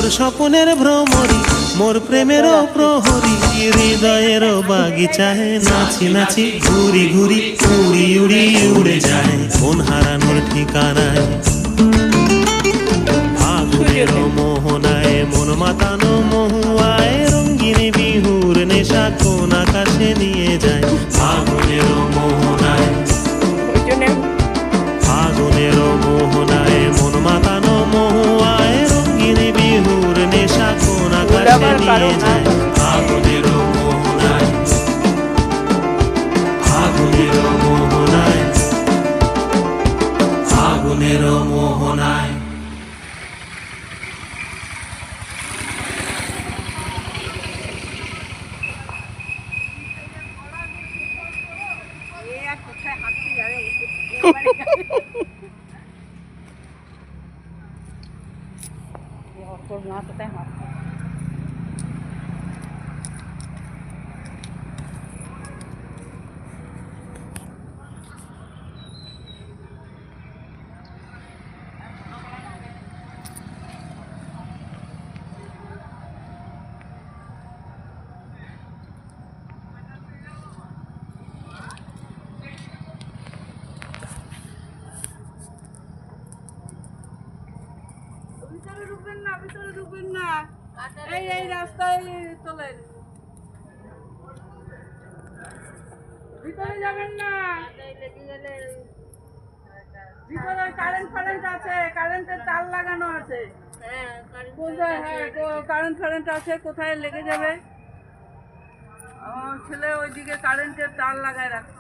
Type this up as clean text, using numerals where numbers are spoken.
তোর স্বপ্নের ভ্রমরি মোর প্রেমেরও প্রহরী হৃদয়েরও বাগিচায় নাচি নাচি ঘুরি ঘুরি উড়ি উড়ি উড়ে যায় মন হারানোর ঠিকানায় ফাগুনের মোহনায় মন মাতানো মহুয়ায় রঙিন বিহুর নেশা কোন আকাশে নিয়ে যায় ফাগুনের মোহনায় ফাগুনের মোহনায় মন মাতানো মহুয়ায় রঙিন বিহুর নেশা কোন আকাশে নিয়ে যায় ফাগুনের মোহনায় ফাগুনের মোহনায় ফাগুনের মোহনায় ভিতরে ঢুকবেন না এই রাস্তায় চলেন ভিতরে যাবেন না ভিতরে কারেন্ট আছে কারেন্টের তার লাগানো আছে কোথায় কারেন্ট আছে কোথায় লেগে যাবে আমার ছেলে ওইদিকে কারেন্টের তার লাগায় রাখছে